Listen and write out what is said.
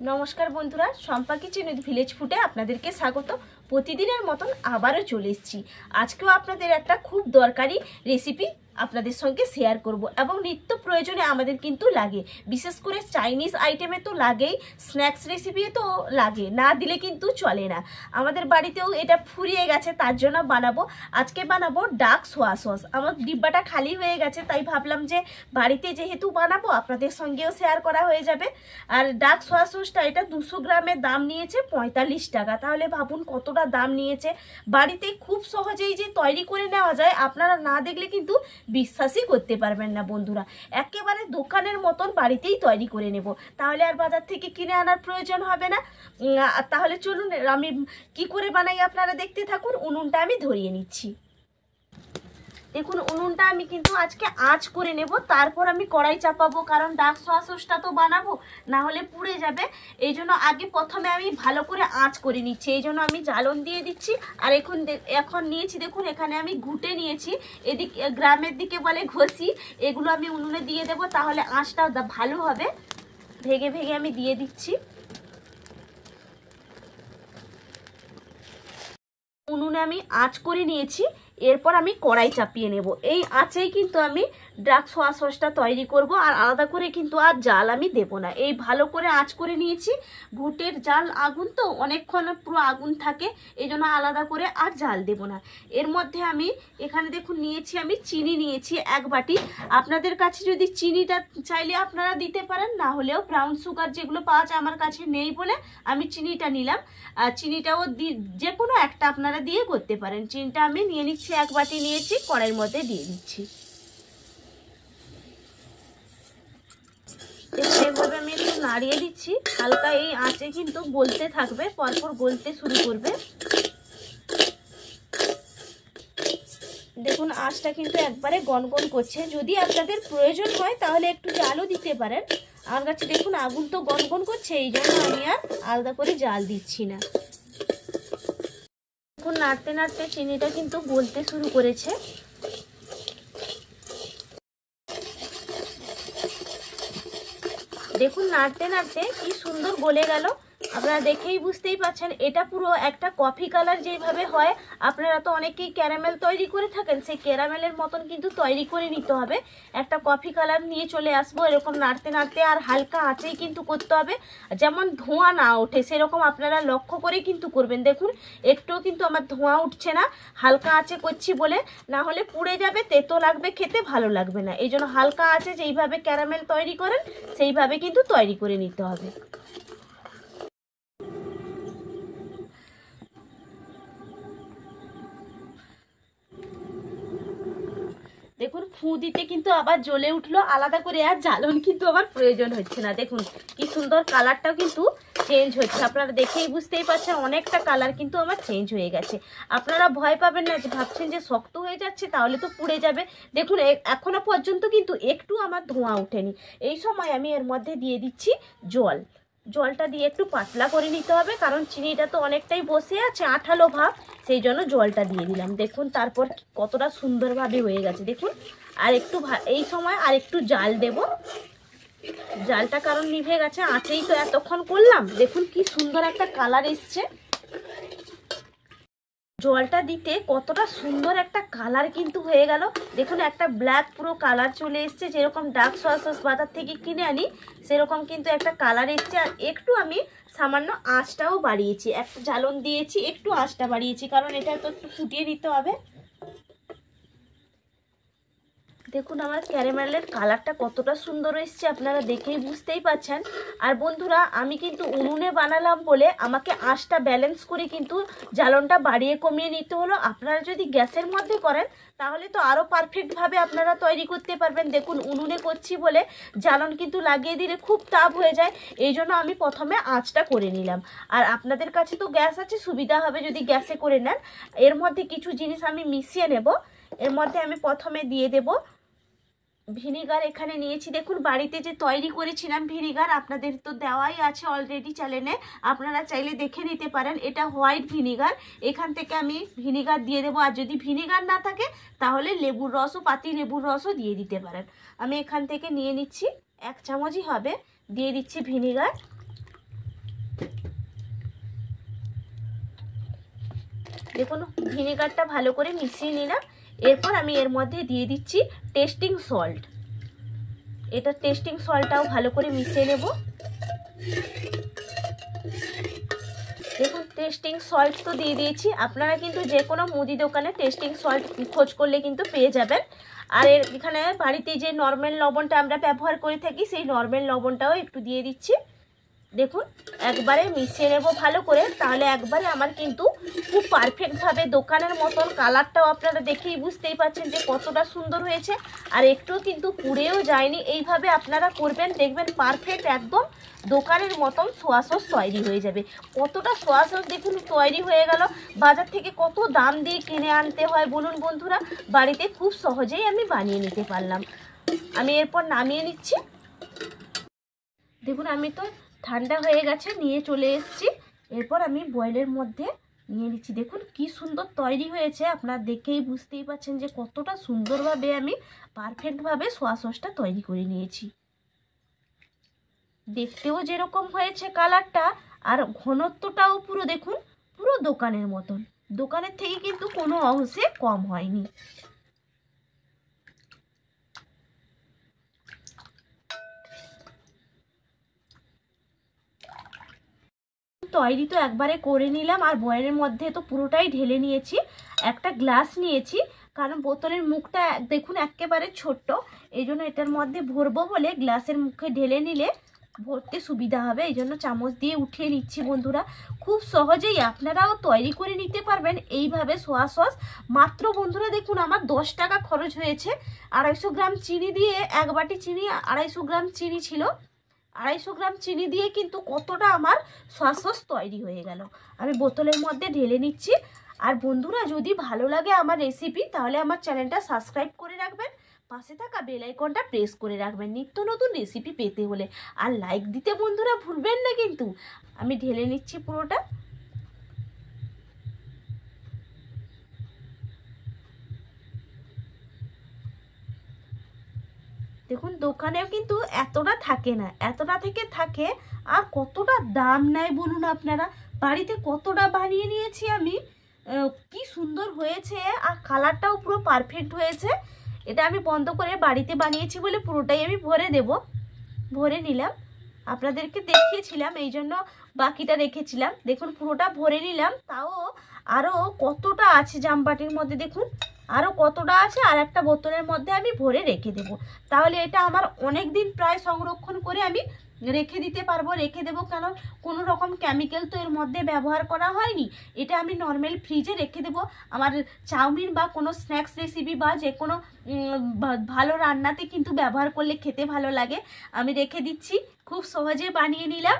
নমস্কার বন্ধুরা, Shampa kitchen with village ফুডে আপনাদেরকে স্বাগত। প্রতিদিনের মতন আবারও চলে এসেছি। আজকেও আপনাদের একটা খুব দরকারি রেসিপি আপনাদের সঙ্গে শেয়ার করব এবং নিত্য প্রয়োজনে আমাদের কিন্তু লাগে, বিশেষ করে চাইনিজ আইটেমে তো লাগেই, স্ন্যাক্স রেসিপি তো লাগে, না দিলে কিন্তু চলে না। আমাদের বাড়িতেও এটা ফুরিয়ে গেছে, তার জন্য বানাবো। আজকে বানাবো ডাক সোয়া সস। আমার ডিব্বাটা খালি হয়ে গেছে, তাই ভাবলাম যে বাড়িতে যেহেতু বানাবো আপনাদের সঙ্গেও শেয়ার করা হয়ে যাবে। আর ডাক সোয়া সসটা এটা 200 গ্রামের দাম নিয়েছে 45 টাকা। তাহলে ভাবুন কতটা দাম নিয়েছে। বাড়িতে খুব সহজেই যে তৈরি করে নেওয়া যায়, আপনারা না দেখলে কিন্তু বিশ্বাসই করতে পারবেন না বন্ধুরা। একেবারে দোকানের মতন বাড়িতেই তৈরি করে নেব, তাহলে আর বাজার থেকে কিনে আনার প্রয়োজন হবে না। তাহলে চলুন আমি কি করে বানাই আপনারা দেখতে থাকুন। উনুনটা আমি ধরিয়ে নিচ্ছি। দেখুন উনুনটা আমি কিন্তু আজকে আঁচ করে নেব, তারপর আমি কড়াই চাপাবো, কারণ ডাক সোয়া সসটা তো বানাবো, না হলে পুড়ে যাবে। এই জন্য আগে প্রথমে আমি ভালো করে আঁচ করে নিচ্ছি। এই জন্য আমি জ্বালন দিয়ে দিচ্ছি। আর এখন নিয়েছি, দেখুন এখানে আমি ঘুটে নিয়েছি, এদিক গ্রামের দিকে বলে ঘষি। এগুলো আমি উনুনে দিয়ে দেবো, তাহলে আঁচটা ভালো হবে। ভেঙে ভেঙে আমি দিয়ে দিচ্ছি। উনুনে আমি আঁচ করে নিয়েছি, এরপর আমি কড়াই চাপিয়ে নেব। এই আঁচেই কিন্তু আমি ডাক সোয়া সসটা তৈরি করব, আর আলাদা করে কিন্তু আর জাল আমি দেব না। এই ভালো করে আঁচ করে নিয়েছি। ঘুটের জাল আগুন তো অনেকক্ষণ পুরো আগুন থাকে, এই জন্য আলাদা করে আর জাল দেব না। এর মধ্যে আমি এখানে দেখুন নিয়েছি, আমি চিনি নিয়েছি 1 বাটি। আপনাদের কাছে যদি চিনিটা চাইলে আপনারা দিতে পারেন, না হলেও ব্রাউন সুগার যেগুলো পাওয়া যায়, আমার কাছে নেই বলে আমি চিনিটা নিলাম। চিনিটাও যে কোনো একটা আপনারা দিয়ে করতে পারেন। চিনিটা আমি নিয়ে নিচ্ছি, 1 বাটি নিয়েছি, কড়াইয়ের মধ্যে দিয়ে দিচ্ছি। এভাবে আমি একটু নাড়িয়ে দিচ্ছি, হালকা এই আঁচে কিন্তু গলতে থাকবে, পরপর গলতে শুরু করবে। দেখুন আঁচটা কিন্তু একবারে গনগন করছে। যদি আপনাদের প্রয়োজন হয় তাহলে একটু জালও দিতে পারেন। আমার কাছে দেখুন আগুন তো গনগন করছে, এই জন্য আমি আর আলাদা করে জাল দিচ্ছি না। দেখুন নাড়তে নাড়তে চিনিটা কিন্তু গলতে শুরু করেছে। দেখুন নাড়তে নাড়তে কি সুন্দর গলে গেল। আপনারা দেখেই বুঝতেই পারছেন, এটা পুরো একটা কফি কালার যেভাবে হয়। আপনারা তো অনেকেই ক্যারামেল তৈরি করে থাকেন, সেই ক্যারামেলের মতন কিন্তু তৈরি করে নিতে হবে। একটা কফি কালার নিয়ে চলে আসবো, এরকম নাড়তে নাড়তে, আর হালকা আঁচেই কিন্তু করতে হবে, যেমন ধোঁয়া না ওঠে সেরকম আপনারা লক্ষ্য করে কিন্তু করবেন। দেখুন একটুও কিন্তু আমার ধোঁয়া উঠছে না, হালকা আঁচে করছি বলে, না হলে পুড়ে যাবে, তেতো লাগবে, খেতে ভালো লাগবে না। এই জন্য হালকা আঁচে যেইভাবে ক্যারামেল তৈরি করেন সেইভাবে কিন্তু তৈরি করে নিতে হবে। দেখুন ফু দিতে কিন্তু আবার জ্বলে উঠলো, আলাদা করে আর জ্বালন কিন্তু আবার প্রয়োজন হচ্ছে না। দেখুন কি সুন্দর কালারটাও কিন্তু চেঞ্জ হচ্ছে, আপনারা দেখেই বুঝতেই পারছেন অনেকটা কালার কিন্তু আমার চেঞ্জ হয়ে গেছে। আপনারা ভয় পাবেন না যে ভাবছেন যে শক্ত হয়ে যাচ্ছে তাহলে তো পুড়ে যাবে। দেখুন এখনো পর্যন্ত কিন্তু একটু আমার ধোঁয়া ওঠেনি। এই সময় আমি এর মধ্যে দিয়ে দিচ্ছি জল। জলটা দিয়ে একটু পাতলা করে নিতে হবে, কারণ চিনিটা তো অনেকটাই বসে আছে, আঠালো ভাব, সেই জন্য জলটা দিয়ে দিলাম। দেখুন তারপর কতটা সুন্দরভাবে হয়ে গেছে। দেখুন আর একটু এই সময় আর একটু জাল দেব। জালটা কারণ নিভে গেছে, আঁচেই তো এতক্ষণ করলাম। দেখুন কি সুন্দর একটা কালার এসছে। জলটা দিতে কতটা সুন্দর একটা কালার কিন্তু হয়ে গেল। দেখুন একটা ব্ল্যাক পুরো কালার চলে এসছে, যেরকম ডার্ক সোয়া সস বাজার থেকে কিনে আনি সেরকম কিন্তু একটা কালার এসছে। আর একটু আমি সামান্য আঁচটাও বাড়িয়েছি, একটা জ্বালন দিয়েছি, একটু আঁচটা বাড়িয়েছি, কারণ এটা তো একটু ফুটিয়ে নিতে হবে। দেখুন আমার ক্যারামেলের কালারটা কতটা সুন্দর এসছে, আপনারা দেখেই বুঝতেই পারছেন। আর বন্ধুরা আমি কিন্তু উনুনে বানালাম বলে আমাকে আঁচটা ব্যালেন্স করে কিন্তু জ্বালনটা বাড়িয়ে কমিয়ে নিতে হলো। আপনারা যদি গ্যাসের মধ্যে করেন তাহলে তো আরও পারফেক্টভাবে আপনারা তৈরি করতে পারবেন। দেখুন উনুনে করছি বলে জ্বালন কিন্তু লাগিয়ে দিলে খুব তাপ হয়ে যায়, এই জন্য আমি প্রথমে আঁচটা করে নিলাম। আর আপনাদের কাছে তো গ্যাস আছে, সুবিধা হবে যদি গ্যাসে করে নেন। এর মধ্যে কিছু জিনিস আমি মিশিয়ে নেব। এর মধ্যে আমি প্রথমে দিয়ে দেব ভিনিগার। এখানে নিয়েছি, দেখুন বাড়িতে যে তৈরি করেছিলাম ভিনিগার, আপনাদের তো দেওয়াই আছে অলরেডি চ্যানেলে, আপনারা চাইলে দেখে নিতে পারেন। এটা হোয়াইট ভিনিগার, এখান থেকে আমি ভিনিগার দিয়ে দেবো। আর যদি ভিনিগার না থাকে তাহলে লেবুর রসও, পাতি লেবুর রসও দিয়ে দিতে পারেন। আমি এখান থেকে নিয়ে নিচ্ছি, 1 চামচই হবে, দিয়ে দিচ্ছি ভিনিগার। দেখুন ভিনেগারটা ভালো করে মিশিয়ে নিলাম। এরপর আমি এর মধ্যে দিয়ে দিচ্ছি টেস্টিং সল্ট। এটা টেস্টিং সল্টটাও ভালো করে মিশিয়ে নেব। দেখুন টেস্টিং সল্ট তো দিয়ে দিয়েছি, আপনারা কিন্তু যে কোনো মুদি দোকানে টেস্টিং সল্ট খোঁজ করলে কিন্তু পেয়ে যাবেন। আর এখানে বাড়িতে যে নর্মাল লবণটা আমরা ব্যবহার করে থাকি সেই নর্মাল লবণটাও একটু দিয়ে দিচ্ছি। দেখুন একবারে মিশিয়ে নেব ভালো করে, তাহলে একবারে আমার কিন্তু খুব পারফেক্টভাবে দোকানের মতন, কালারটাও আপনারা দেখেই বুঝতেই পারছেন যে কতটা সুন্দর হয়েছে, আর একটু কিন্তু পুড়েও যায়নি। এইভাবে আপনারা করবেন, দেখবেন পারফেক্ট একদম দোকানের মতন সোয়া সস তৈরি হয়ে যাবে। কতটা সোয়া সস দেখুন তৈরি হয়ে গেল। বাজার থেকে কত দাম দিয়ে কিনে আনতে হয় বলুন বন্ধুরা, বাড়িতে খুব সহজেই আমি বানিয়ে নিতে পারলাম। আমি এরপর নামিয়ে নিচ্ছি। দেখুন আমি তো ঠান্ডা হয়ে গেছে, নিয়ে চলে এসেছি। এরপর আমি বয়েলের মধ্যে নিয়ে নিচ্ছি। দেখুন কি সুন্দর তৈরি হয়েছে, আপনারা দেখেই বুঝতেই পারছেন যে কতটা সুন্দরভাবে আমি পারফেক্টভাবে সোয়া সসটা তৈরি করে নিয়েছি। দেখতেও যেরকম হয়েছে কালারটা, আর ঘনত্বটাও পুরো দেখুন পুরো দোকানের মতন, দোকানের থেকে কিন্তু কোনো অংশে কম হয়নি। তৈরি তো একবারে করে নিলাম, আর বয়েলের মধ্যে তো পুরোটাই ঢেলে নিয়েছি। একটা গ্লাস নিয়েছি, কারণ বোতলের মুখটা দেখুন একেবারে ছোট্ট, এই জন্য এটার মধ্যে ভরবো বলে গ্লাসের মুখে ঢেলে নিলে ভরতে সুবিধা হবে, এই জন্য চামচ দিয়ে উঠিয়ে নিচ্ছি। বন্ধুরা খুব সহজেই আপনারাও তৈরি করে নিতে পারবেন এইভাবে সোয়া সস। মাত্র বন্ধুরা দেখুন আমার 10 টাকা খরচ হয়েছে। 250 গ্রাম চিনি দিয়ে, এক বাটি চিনি 250 গ্রাম চিনি ছিল, 250 গ্রাম চিনি দিয়ে কিন্তু কতটা আমার সোয়া সস তৈরি হয়ে গেল। আমি বোতলের মধ্যে ঢেলে নিচ্ছি। আর বন্ধুরা যদি ভালো লাগে আমার রেসিপি, তাহলে আমার চ্যানেলটা সাবস্ক্রাইব করে রাখবেন, পাশে থাকা বেল আইকনটা প্রেস করে রাখবেন নিত্য নতুন রেসিপি পেতে হলে। আর লাইক দিতে বন্ধুরা ভুলবেন না কিন্তু। আমি ঢেলে নিচ্ছি পুরোটা। দেখুন দোকানেও কিন্তু এতটা থাকে না, এতটা থেকে থাকে, আর কতটা দাম নেয় বলুন আপনারা। বাড়িতে কতটা বানিয়ে নিয়েছি আমি, কি সুন্দর হয়েছে, আর কালারটাও পুরো পারফেক্ট হয়েছে। এটা আমি বন্ধ করে বাড়িতে বানিয়েছি বলে পুরোটাই আমি ভরে দেব। ভরে নিলাম, আপনাদেরকে দেখিয়েছিলাম এই জন্য বাকিটা রেখেছিলাম। দেখুন পুরোটা ভরে নিলাম, তাও আরও কতটা আছে জামবাটির মধ্যে, দেখুন আরও কতটা আছে, আর একটা বোতলের মধ্যে আমি ভরে রেখে দেব। তাহলে এটা আমার অনেক দিন প্রায় সংরক্ষণ করে আমি রেখে দিতে পারবো, রেখে দেবো, কেন কোনো রকম কেমিক্যাল তো এর মধ্যে ব্যবহার করা হয়নি। এটা আমি নর্মাল ফ্রিজে রেখে দেবো। আমার চাউমিন বা কোনো স্ন্যাক্স রেসিপি বা যে কোনো ভালো রান্নাতে কিন্তু ব্যবহার করলে খেতে ভালো লাগে। আমি রেখে দিচ্ছি, খুব সহজে বানিয়ে নিলাম।